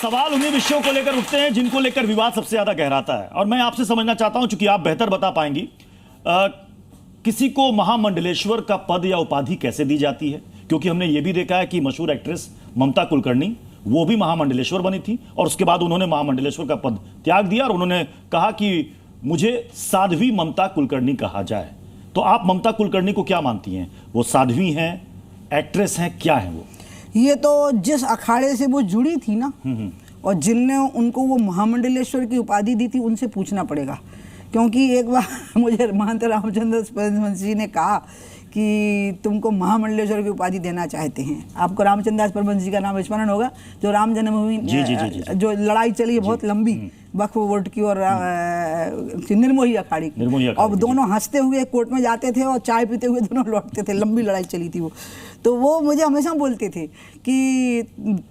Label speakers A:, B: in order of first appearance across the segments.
A: सवाल उन्हीं विषयों को लेकर उठते हैं जिनको लेकर विवाद सबसे ज्यादा गहराता है। और मैं आपसे समझना चाहता हूं, चूंकि आप बेहतर बता पाएंगी, किसी को महामंडलेश्वर का पद या उपाधि कैसे दी जाती है? क्योंकि हमने ये भी देखा है कि मशहूर एक्ट्रेस ममता कुलकर्णी, वो भी महामंडलेश्वर बनी थी और उसके बाद उन्होंने महामंडलेश्वर का पद त्याग दिया और उन्होंने कहा कि मुझे साध्वी ममता कुलकर्णी कहा जाए। तो आप ममता कुलकर्णी को क्या मानती हैं? वो साध्वी हैं, एक्ट्रेस हैं, क्या है वो?
B: ये तो जिस अखाड़े से वो जुड़ी थी ना, और जिनने उनको वो महामंडलेश्वर की उपाधि दी थी, उनसे पूछना पड़ेगा। क्योंकि एक बार मुझे महंत रामचंद्र परमहंस जी ने कहा कि तुमको महामंडलेश्वर की उपाधि देना चाहते हैं। आपको रामचंद्र दास परमहंस जी का नाम स्मरण होगा, जो राम जन्मभूमि जो लड़ाई चली है बहुत लंबी, वक्फ बोर्ड की और निर्मोही अखाड़ी की, और दोनों हंसते हुए कोर्ट में जाते थे और चाय पीते हुए दोनों लौटते थे। लंबी लड़ाई चली थी वो। तो वो मुझे हमेशा बोलते थे कि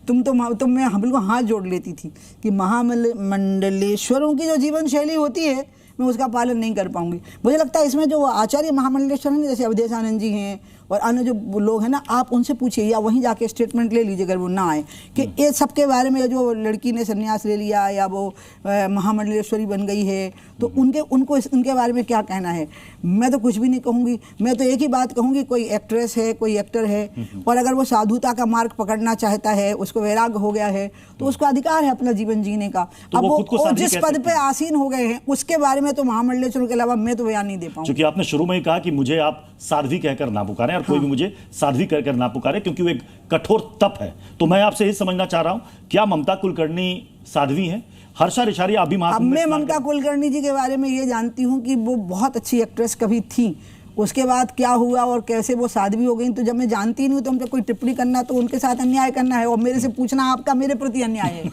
B: तुम मैं बिल्कुल हाथ जोड़ लेती थी कि महामंडलेश्वरों की जो जीवन शैली होती है, मैं उसका पालन नहीं कर पाऊंगी। मुझे लगता है इसमें जो आचार्य महामंडलेश्वर हैं, जैसे अवधेशानंद जी हैं और अन्य जो लोग हैं ना, आप उनसे पूछिए या वहीं जाके स्टेटमेंट ले लीजिए अगर वो ना आए, कि ये सबके बारे में जो लड़की ने संन्यास ले लिया या वो महामंडलेश्वरी बन गई है, तो उनको उनके बारे में क्या कहना है। मैं तो कुछ भी नहीं कहूँगी। मैं तो एक ही बात कहूँगी, कोई एक्ट्रेस है, कोई एक्टर है, और अगर वो साधुता का मार्ग पकड़ना चाहता है, उसको वैराग्य हो गया है, तो उसको अधिकार है अपना जीवन जीने का। अब वो जिस पद पे आसीन हो गए हैं, उसके बारे में तो महामंडलेश्वर के अलावा मैं तो बयान नहीं दे पाऊंगी।
A: क्योंकि आपने शुरू में ही कहा कि मुझे आप साध्वी कहकर ना पुकारें, और कोई भी मुझे साध्वी कहकर ना पुकारे, क्योंकि वो एक कठोर तप है। तो मैं आपसे ये समझना चाह रहा हूं, क्या ममता कुलकर्णी साध्वी हैं? हर्षा रिशारी अभी
B: मैं ममता कुलकर्णी जी के बारे में ये जानती हूँ कि वो बहुत अच्छी एक्ट्रेस कभी थी। उसके बाद क्या हुआ और कैसे वो साध्वी हो गई, तो जब मैं जानती नहीं हूँ तो हम पे कोई टिप्पणी करना तो उनके साथ अन्याय करना है, और मेरे से पूछना आपका मेरे प्रति अन्याय है।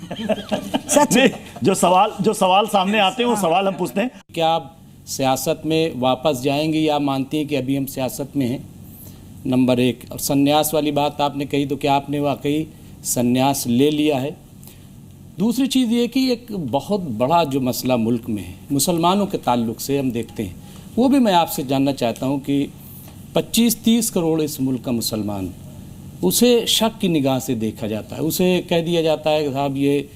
B: सच
A: जो सवाल सामने आते हैं वो सवाल हम पूछते हैं।
C: क्या आप सियासत में वापस जाएंगे या मानती हैं कि अभी हम सियासत में हैं? नंबर एक। और संन्यास वाली बात आपने कही, तो क्या आपने वाकई संन्यास ले लिया है? दूसरी चीज़ ये कि एक बहुत बड़ा जो मसला मुल्क में है मुसलमानों के ताल्लुक से हम देखते हैं, वो भी मैं आपसे जानना चाहता हूँ कि 25-30 करोड़ इस मुल्क का मुसलमान, उसे शक की निगाह से देखा जाता है। उसे कह दिया जाता है कि साहब ये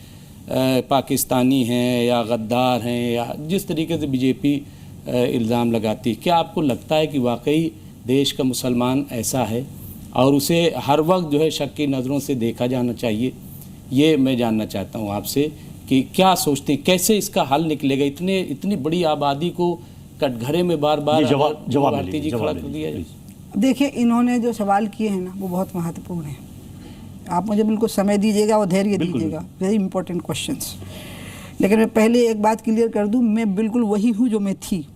C: पाकिस्तानी हैं या गद्दार हैं, या जिस तरीके से बीजेपी इल्ज़ाम लगाती है। क्या आपको लगता है कि वाकई देश का मुसलमान ऐसा है और उसे हर वक्त जो है शक की नज़रों से देखा जाना चाहिए? ये मैं जानना चाहता हूँ आपसे कि क्या सोचते हैं, कैसे इसका हल निकलेगा? इतनी बड़ी आबादी को कटघरे में बार बार भारती जी खड़ा कर दिया जाए।
B: देखिए, इन्होंने जो सवाल किए हैं ना, वो बहुत महत्वपूर्ण है। आप मुझे बिल्कुल समय दीजिएगा और धैर्य दीजिएगा। Very important questions. लेकिन मैं पहले एक बात क्लियर कर दूं, मैं बिल्कुल वही हूँ जो मैं थी।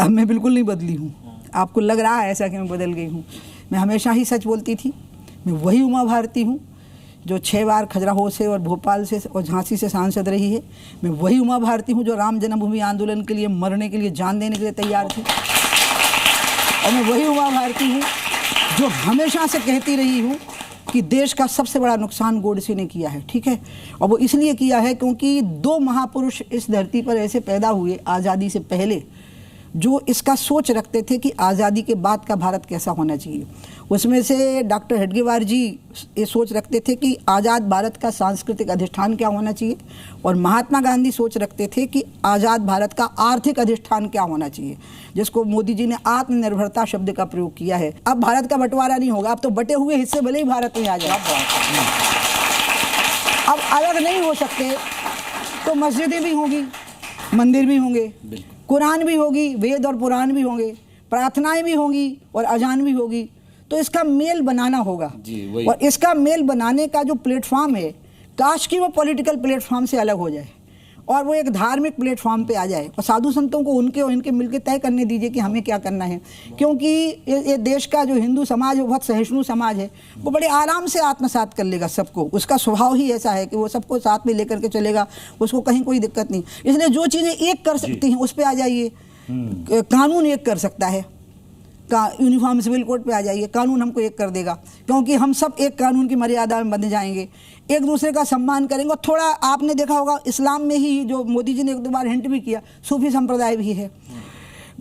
B: मैं बिल्कुल नहीं बदली हूँ। आपको लग रहा है ऐसा कि मैं बदल गई हूँ। मैं हमेशा ही सच बोलती थी। मैं वही उमा भारती हूँ जो 6 बार खजुराहो से और भोपाल से और झांसी से सांसद रही है। मैं वही उमा भारती हूँ जो राम जन्मभूमि आंदोलन के लिए मरने के लिए जान देने के लिए तैयार थी। और मैं वही उमा भारती हूँ जो हमेशा से कहती रही हूँ कि देश का सबसे बड़ा नुकसान गोडसे ने किया है। ठीक है, और वो इसलिए किया है क्योंकि 2 महापुरुष इस धरती पर ऐसे पैदा हुए आज़ादी से पहले, जो इसका सोच रखते थे कि आज़ादी के बाद का भारत कैसा होना चाहिए। उसमें से डॉक्टर हेडगेवार जी ये सोच रखते थे कि आज़ाद भारत का सांस्कृतिक अधिष्ठान क्या होना चाहिए, और महात्मा गांधी सोच रखते थे कि आज़ाद भारत का आर्थिक अधिष्ठान क्या होना चाहिए, जिसको मोदी जी ने आत्मनिर्भरता शब्द का प्रयोग किया है। अब भारत का बंटवारा नहीं होगा, अब तो बटे हुए हिस्से भले ही भारत में आ जाए, अब अलग नहीं हो सकते। तो मस्जिदें भी होंगी, मंदिर भी होंगे, कुरान भी होगी, वेद और पुराण भी होंगे, प्रार्थनाएं भी होंगी और अजान भी होगी। तो इसका मेल बनाना होगा, और इसका मेल बनाने का जो प्लेटफॉर्म है, काश कि वो पॉलिटिकल प्लेटफॉर्म से अलग हो जाए और वो एक धार्मिक प्लेटफॉर्म पे आ जाए, और साधु संतों को उनके और इनके मिलकर तय करने दीजिए कि हमें क्या करना है। क्योंकि ये देश का जो हिंदू समाज है, बहुत सहिष्णु समाज है, वो बड़े आराम से आत्मसात कर लेगा सबको। उसका स्वभाव ही ऐसा है कि वो सबको साथ में लेकर के चलेगा, उसको कहीं कोई दिक्कत नहीं। इसलिए जो चीज़ें एक कर सकती हैं उस पर आ जाइए। कानून एक कर सकता है, यूनिफॉर्म सिविल कोड पे आ जाइए, कानून हमको एक कर देगा, क्योंकि हम सब एक कानून की मर्यादा में बंध जाएंगे, एक दूसरे का सम्मान करेंगे। थोड़ा आपने देखा होगा इस्लाम में ही, जो मोदी जी ने 1-2 बार हिंट भी किया, सूफी संप्रदाय भी है,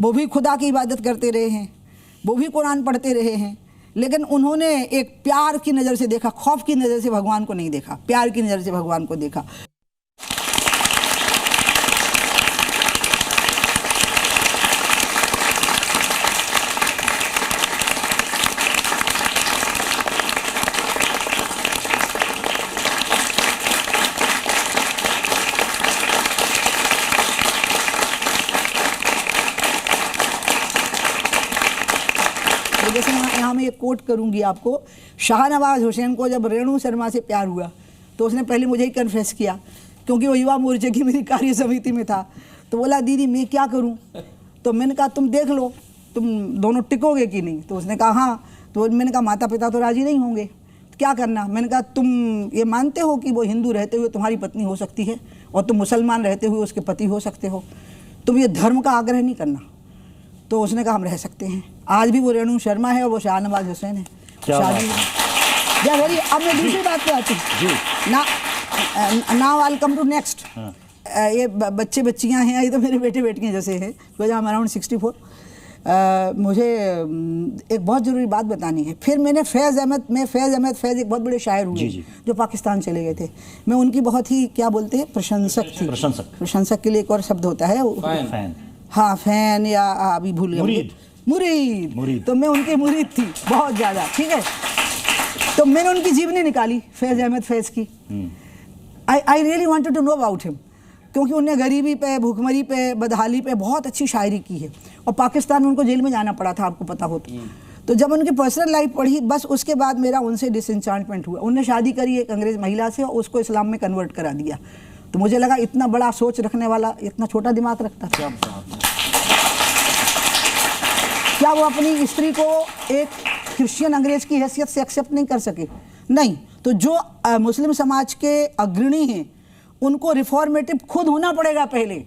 B: वो भी खुदा की इबादत करते रहे हैं, वो भी कुरान पढ़ते रहे हैं, लेकिन उन्होंने एक प्यार की नज़र से देखा, खौफ की नज़र से भगवान को नहीं देखा, प्यार की नज़र से भगवान को देखा। जैसे यहाँ मैं एक कोट करूंगी आपको, शाहनवाज हुसैन को जब रेणु शर्मा से प्यार हुआ तो उसने पहले मुझे ही कन्फेस किया, क्योंकि वो युवा मोर्चे की मेरी कार्य समिति में था। तो बोला दीदी मैं क्या करूं? तो मैंने कहा तुम देख लो तुम दोनों टिकोगे कि नहीं। तो उसने कहा हाँ। तो मैंने कहा माता पिता तो राजी नहीं होंगे, तो क्या करना? मैंने कहा तुम ये मानते हो कि वो हिंदू रहते हुए तुम्हारी पत्नी हो सकती है और तुम मुसलमान रहते हुए उसके पति हो सकते हो, तुम ये धर्म का आग्रह नहीं करना। तो उसने कहा हम रह सकते हैं। आज भी वो रेणु शर्मा है और वो शाहनवाज हुसैन है। शादी वेरी। अब मैं दूसरी बात पे आती हूँ। Now I come to next. ये बच्चे बच्चियाँ हैं, ये तो मेरे बेटे बेटियाँ जैसे हैं, बिकॉज आई एम अराउंड 64। मुझे एक बहुत ज़रूरी बात बतानी है। फिर मैंने फैज़ अहमद एक बहुत बड़े शायर हुए जो पाकिस्तान चले गए थे। मैं उनकी बहुत ही क्या बोलते हैं प्रशंसक थी। प्रशंसक के लिए एक और शब्द होता है,
A: फैन।
B: हाँ फैन, या अभी भूल गया, मुरीद। तो मैं उनकी मुरीद थी बहुत ज़्यादा, ठीक है। तो मैंने उनकी जीवनी निकाली फैज़ अहमद की। I really wanted to know about him, क्योंकि उन्हें गरीबी पे, भूखमरी पे, बदहाली पे बहुत अच्छी शायरी की है। और पाकिस्तान में उनको जेल में जाना पड़ा था, आपको पता हो तो जब उनकी पर्सनल लाइफ पढ़ी, बस उसके बाद मेरा उनसे डिसएंचांटमेंट हुआ। उन्हें शादी करी एक अंग्रेज़ महिला से और उसको इस्लाम में कन्वर्ट करा दिया। तो मुझे लगा इतना बड़ा सोच रखने वाला इतना छोटा दिमाग रखता था। क्या वो अपनी स्त्री को एक क्रिश्चियन अंग्रेज की हैसियत से एक्सेप्ट नहीं कर सके? नहीं। तो जो मुस्लिम समाज के अग्रणी हैं उनको रिफॉर्मेटिव खुद होना पड़ेगा पहले।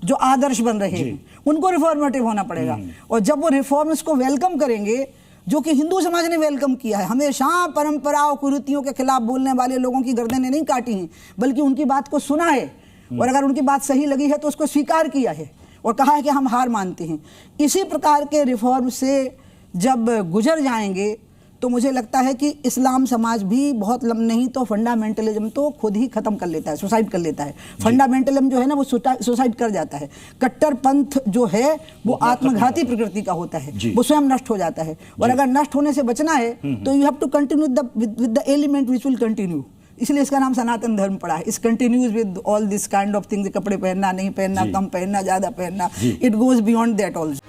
B: जो आदर्श बन रहे हैं उनको रिफॉर्मेटिव होना पड़ेगा। और जब वो रिफॉर्म्स को वेलकम करेंगे, जो कि हिंदू समाज ने वेलकम किया है, हमेशा परंपराओं कुरीतियों के खिलाफ बोलने वाले लोगों की गर्दनें नहीं काटी हैं, बल्कि उनकी बात को सुना है और अगर उनकी बात सही लगी है तो उसको स्वीकार किया है और कहा है कि हम हार मानते हैं। इसी प्रकार के रिफॉर्म से जब गुजर जाएंगे तो मुझे लगता है कि इस्लाम समाज भी बहुत नहीं तो फंडामेंटलिज्म तो खुद ही खत्म कर लेता है, सुसाइड कर लेता है। फंडामेंटलिज्म जो है ना वो सुसाइड कर जाता है। कट्टरपंथ जो है वो आत्मघाती प्रकृति का होता है, वो स्वयं नष्ट हो जाता है। और अगर नष्ट होने से बचना है तो you have to continue with the element which will continue. इसलिए इसका नाम सनातन धर्म पड़ा है। इस continues with all this kind of things, कपड़े पहनना, नहीं पहनना, कम पहनना, ज्यादा पहनना, it goes beyond that also.